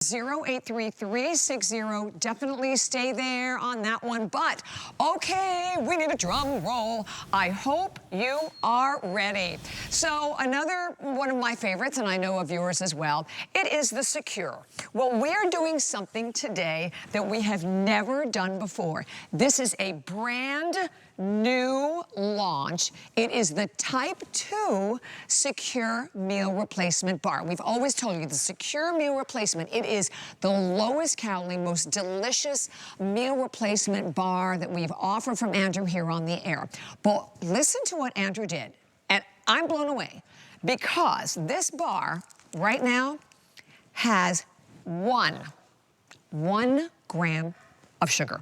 083360. Definitely stay there on that one. But, okay, we need a drum roll. I hope you are ready. So another one of my favorites, and I know of yours as well, it is the Secure. Well, we're doing something today that we have never done before. This is a brand new launch. It is the Type 2 Secure Meal Replacement Bar. We've always told you the Secure Meal Replacement, it is the lowest calorie, most delicious meal replacement bar that we've offered from Andrew here on the air. But listen to what Andrew did, and I'm blown away because this bar right now has one gram of sugar.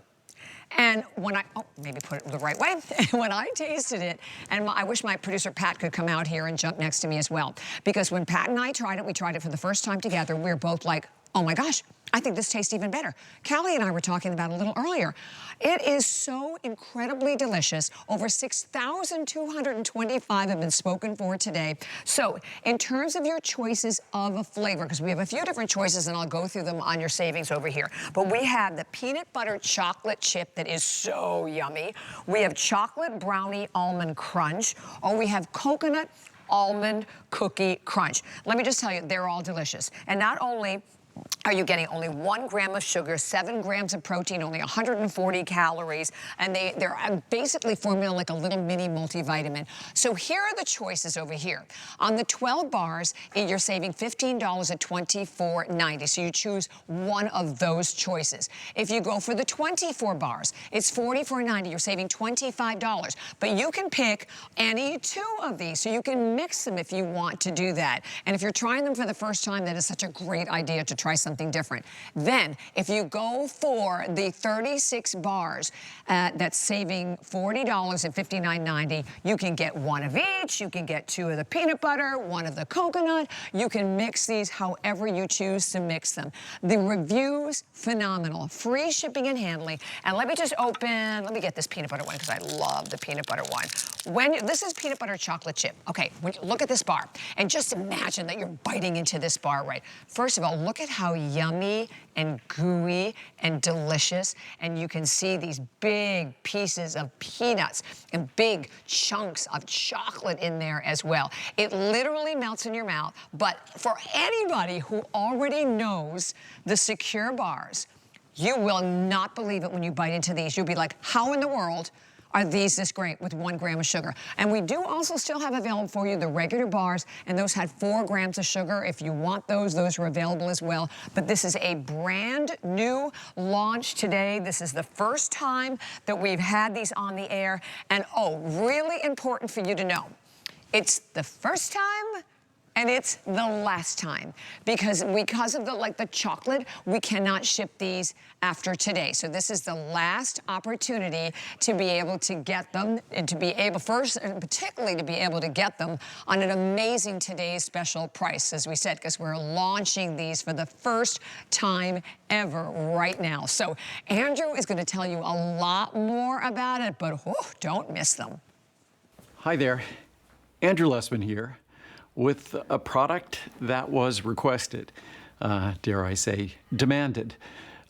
And when maybe put it the right way, when I tasted it, and I wish my producer Pat could come out here and jump next to me as well, because when Pat and I tried it, we tried it for the first time together, we were both like, oh my gosh, I think this tastes even better. Callie and I were talking about it a little earlier. It is so incredibly delicious. Over 6,225 have been spoken for today. So in terms of your choices of a flavor, because we have a few different choices and I'll go through them on your savings over here. But we have the peanut butter chocolate chip that is so yummy. We have chocolate brownie almond crunch, or we have coconut almond cookie crunch. Let me just tell you, they're all delicious. And not only are you getting only 1 gram of sugar, 7 grams of protein, only 140 calories, and they're basically formulated like a little mini multivitamin. So here are the choices over here. On the 12 bars, you're saving $15 at $24.90. So you choose one of those choices. If you go for the 24 bars, it's $44.90. You're saving $25. But you can pick any two of these, so you can mix them if you want to do that. And if you're trying them for the first time, that is such a great idea to try something different. Then, if you go for the 36 bars, that's saving $40 at $59.90. You can get one of each. You can get 2 of the peanut butter, 1 of the coconut. You can mix these however you choose to mix them. The reviews, phenomenal. Free shipping and handling. And let me just let me get this peanut butter one because I love the peanut butter one. This is peanut butter chocolate chip. Okay, when you look at this bar and just imagine that you're biting into this bar, right? First of all, look at how yummy and gooey and delicious, and you can see these big pieces of peanuts and big chunks of chocolate in there as well. It literally melts in your mouth, but for anybody who already knows the Secure bars, you will not believe it when you bite into these. You'll be like, how in the world are these this great with 1 gram of sugar? And we do also still have available for you the regular bars, and those had 4 grams of sugar. If you want those are available as well. But this is a brand new launch today. This is the first time that we've had these on the air. And really important for you to know, it's the first time and it's the last time because of the chocolate, we cannot ship these after today. So this is the last opportunity to be able to get them and to be able particularly to be able to get them on an amazing today's special price, as we said, because we're launching these for the first time ever right now. So Andrew is going to tell you a lot more about it, but don't miss them. Hi there, Andrew Lessman here, with a product that was requested, dare I say, demanded.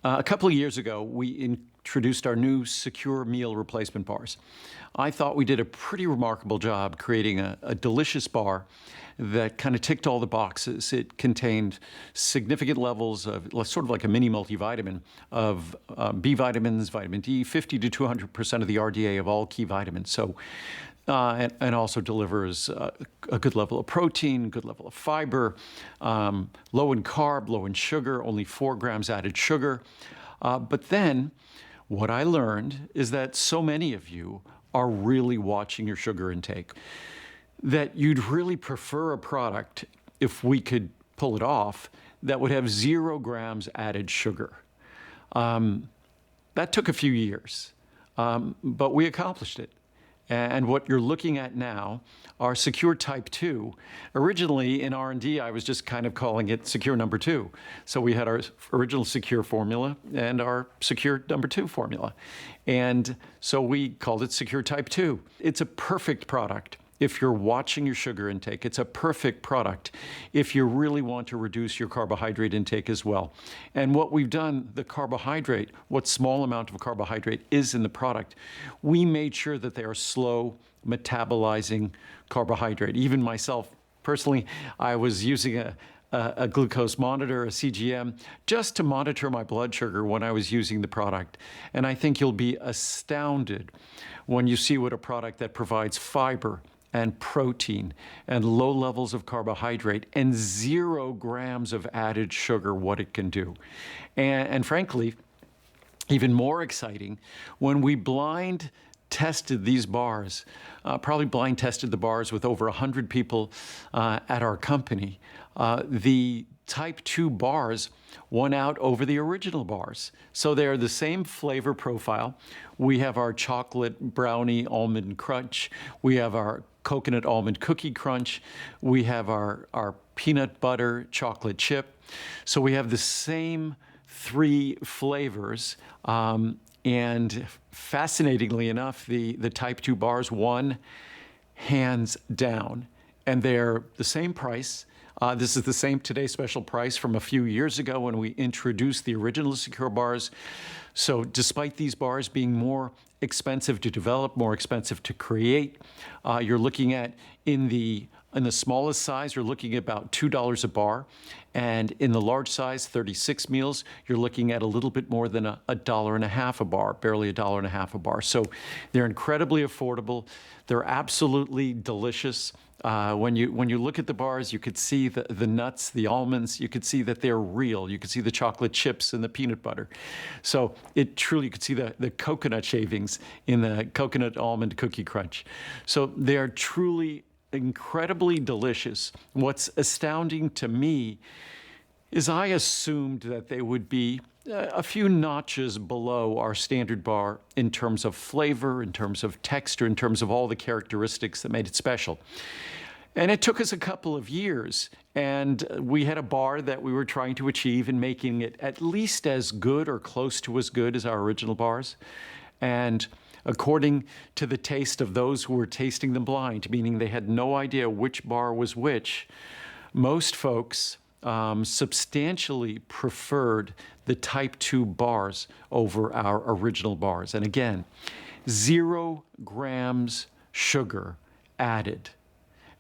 A couple of years ago, we introduced our new Secure Meal Replacement Bars. I thought we did a pretty remarkable job creating a delicious bar that kind of ticked all the boxes. It contained significant levels of, sort of like a mini multivitamin, of B vitamins, vitamin D, 50 to 200% of the RDA of all key vitamins. So. And also delivers a good level of protein, good level of fiber, low in carb, low in sugar, only 4 grams added sugar. But then what I learned is that so many of you are really watching your sugar intake, that you'd really prefer a product, if we could pull it off, that would have 0 grams added sugar. That took a few years, but we accomplished it. And what you're looking at now are Secure Type 2. Originally in R&D, I was just kind of calling it Secure number 2. So we had our original Secure formula and our Secure number 2 formula. And so we called it Secure Type 2. It's a perfect product if you're watching your sugar intake. It's a perfect product if you really want to reduce your carbohydrate intake as well. And what we've done, the carbohydrate, what small amount of carbohydrate is in the product, we made sure that they are slow metabolizing carbohydrate. Even myself, personally, I was using a glucose monitor, a CGM, just to monitor my blood sugar when I was using the product. And I think you'll be astounded when you see what a product that provides fiber and protein and low levels of carbohydrate and 0 grams of added sugar, what it can do. And frankly, even more exciting, when we blind tested these bars, probably blind tested the bars with over 100 people at our company, the type 2 bars won out over the original bars. So they're the same flavor profile. We have our chocolate brownie almond crunch. We have our coconut almond cookie crunch. We have our peanut butter chocolate chip. So we have the same 3 flavors. And fascinatingly enough, the type 2 bars won hands down. And they're the same price. This is the same Today Special price from a few years ago when we introduced the original Secure bars. So despite these bars being more expensive to develop, more expensive to create, you're looking at, in the smallest size, you're looking at about $2 a bar. And in the large size, 36 meals, you're looking at a little bit more than $1.50 a bar, barely $1.50 a bar. So they're incredibly affordable. They're absolutely delicious. When you look at the bars, you could see the nuts, the almonds. You could see that they're real. You could see the chocolate chips and the peanut butter. So it truly, you could see the coconut shavings in the coconut almond cookie crunch. So they are truly incredibly delicious. What's astounding to me is I assumed that they would be a few notches below our standard bar in terms of flavor, in terms of texture, in terms of all the characteristics that made it special. And it took us a couple of years, and we had a bar that we were trying to achieve in making it at least as good or close to as good as our original bars. And according to the taste of those who were tasting them blind, meaning they had no idea which bar was which, most folks substantially preferred the type 2 bars over our original bars. And again, 0 grams sugar added,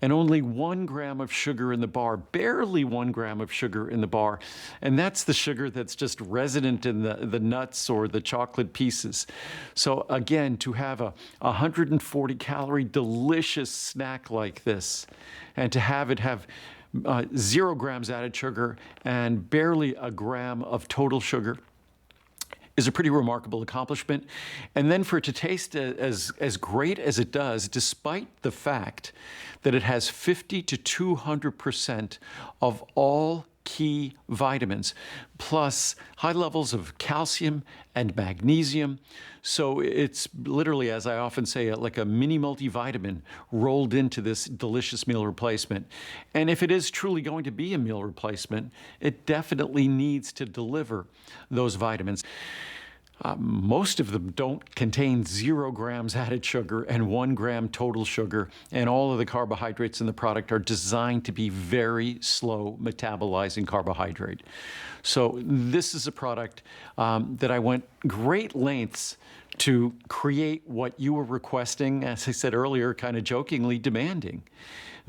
and only 1 gram of sugar in the bar, barely 1 gram of sugar in the bar. And that's the sugar that's just resident in the nuts or the chocolate pieces. So again, to have a 140 calorie delicious snack like this, and to have it have 0 grams added sugar and barely a gram of total sugar, is a pretty remarkable accomplishment. And then for it to taste as great as it does, despite the fact that it has 50 to 200% of all key vitamins, plus high levels of calcium and magnesium. So it's literally, as I often say, like a mini multivitamin rolled into this delicious meal replacement. And if it is truly going to be a meal replacement, it definitely needs to deliver those vitamins. Most of them don't contain 0 grams added sugar and 1 gram total sugar, and all of the carbohydrates in the product are designed to be very slow metabolizing carbohydrate. So this is a product that I went great lengths to create what you were requesting, as I said earlier, kind of jokingly demanding.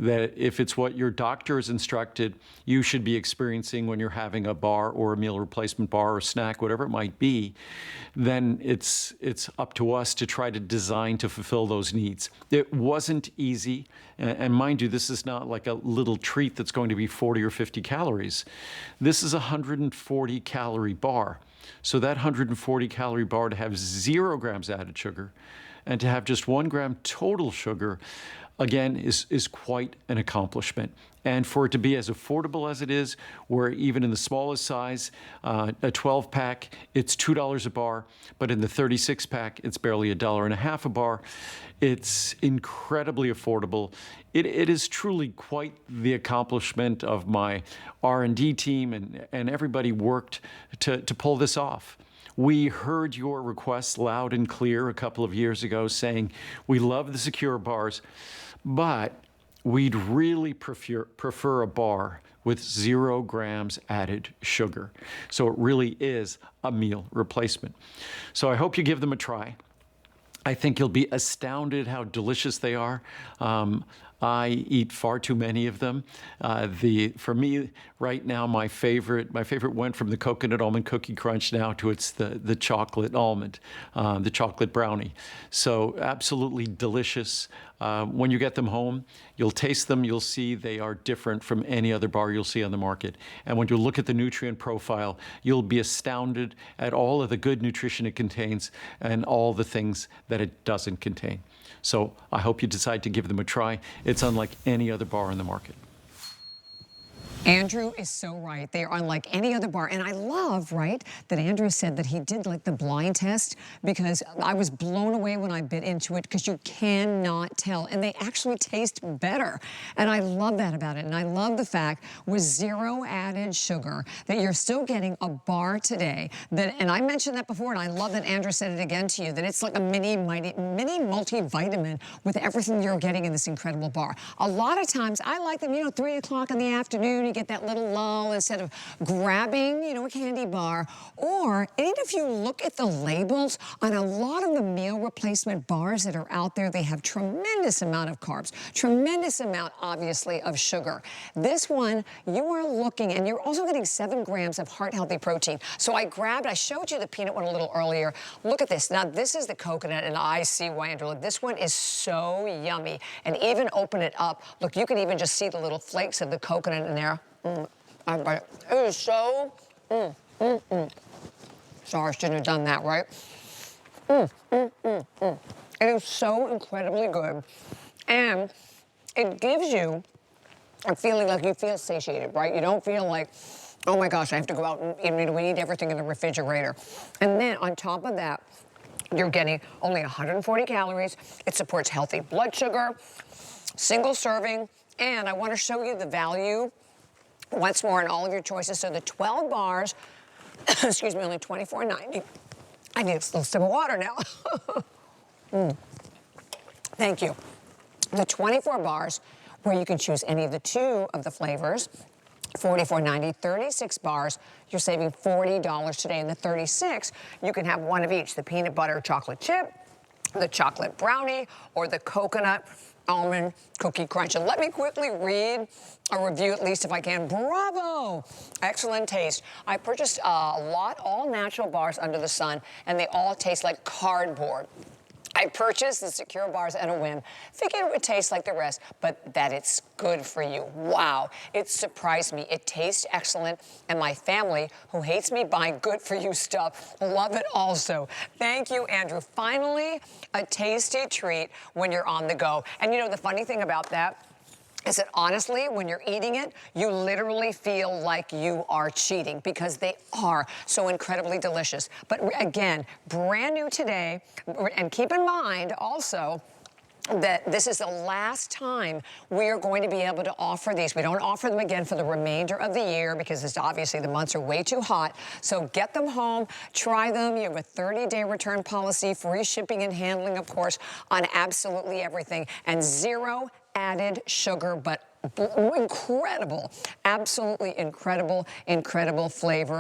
That if it's what your doctor has instructed, you should be experiencing when you're having a bar or a meal replacement bar or snack, whatever it might be, then it's up to us to try to design to fulfill those needs. It wasn't easy, and mind you, this is not like a little treat that's going to be 40 or 50 calories. This is a 140 calorie bar. So that 140 calorie bar, to have 0 grams added sugar and to have just 1 gram total sugar, again, is quite an accomplishment. And for it to be as affordable as it is, where even in the smallest size, a 12-pack, it's $2 a bar, but in the 36-pack, it's barely $1.50 a bar. It's incredibly affordable. It is truly quite the accomplishment of my R&D team, and everybody worked to pull this off. We heard your requests loud and clear a couple of years ago saying, we love the Secure bars, but we'd really prefer a bar with 0 grams added sugar. So it really is a meal replacement. So I hope you give them a try. I think you'll be astounded how delicious they are. I eat far too many of them. For me, right now, my favorite went from the coconut almond cookie crunch now to the chocolate almond, the chocolate brownie. So absolutely delicious. When you get them home, you'll taste them. You'll see they are different from any other bar you'll see on the market. And when you look at the nutrient profile, you'll be astounded at all of the good nutrition it contains and all the things that it doesn't contain. So I hope you decide to give them a try. It's unlike any other bar on the market. Andrew is so right. They are unlike any other bar. And I love, right, that Andrew said that he did like the blind test, because I was blown away when I bit into it, because you cannot tell. And they actually taste better. And I love that about it. And I love the fact with 0 added sugar that you're still getting a bar today. And I mentioned that before, and I love that Andrew said it again to you, that it's like a mini multivitamin with everything you're getting in this incredible bar. A lot of times I like them, 3 o'clock in the afternoon. You get that little lull instead of grabbing, a candy bar. Or, and if you look at the labels on a lot of the meal replacement bars that are out there, they have tremendous amount of carbs, tremendous amount, obviously, of sugar. This one, you are looking, and you're also getting 7 grams of heart-healthy protein. So I showed you the peanut one a little earlier. Look at this. Now, this is the coconut, and I see why, Andrew. Look, this one is so yummy. And even open it up. Look, you can even just see the little flakes of the coconut in there. It is so, Sorry, I shouldn't have done that, right? It is so incredibly good. And it gives you a feeling like you feel satiated, right? You don't feel like, oh my gosh, I have to go out and we need everything in the refrigerator. And then on top of that, you're getting only 140 calories. It supports healthy blood sugar, single serving, and I want to show you the value once more in all of your choices. So the 12 bars, excuse me, only $24.90. I need a little sip of water now. Thank you. The 24 bars, where you can choose any of the 2 of the flavors, $44.90, 36 bars, you're saving $40 today. And the 36, you can have one of each, the peanut butter chocolate chip, the chocolate brownie, or the coconut almond cookie crunch. And let me quickly read a review, at least if I can. Bravo! Excellent taste. I purchased a lot, all natural bars under the sun, and they all taste like cardboard. I purchased the Secure bars at a whim, thinking it would taste like the rest, but that it's good for you. Wow, it surprised me. It tastes excellent, and my family, who hates me buying good-for-you stuff, love it also. Thank you, Andrew. Finally, a tasty treat when you're on the go. And the funny thing about that is that honestly, when you're eating it, you literally feel like you are cheating, because they are so incredibly delicious. But again, brand new today, and keep in mind also that this is the last time we are going to be able to offer these. We don't offer them again for the remainder of the year, because it's obviously the months are way too hot. So get them home, try them. You have a 30-day return policy, free shipping and handling, of course, on absolutely everything, and 0 added sugar, but incredible, absolutely incredible flavor.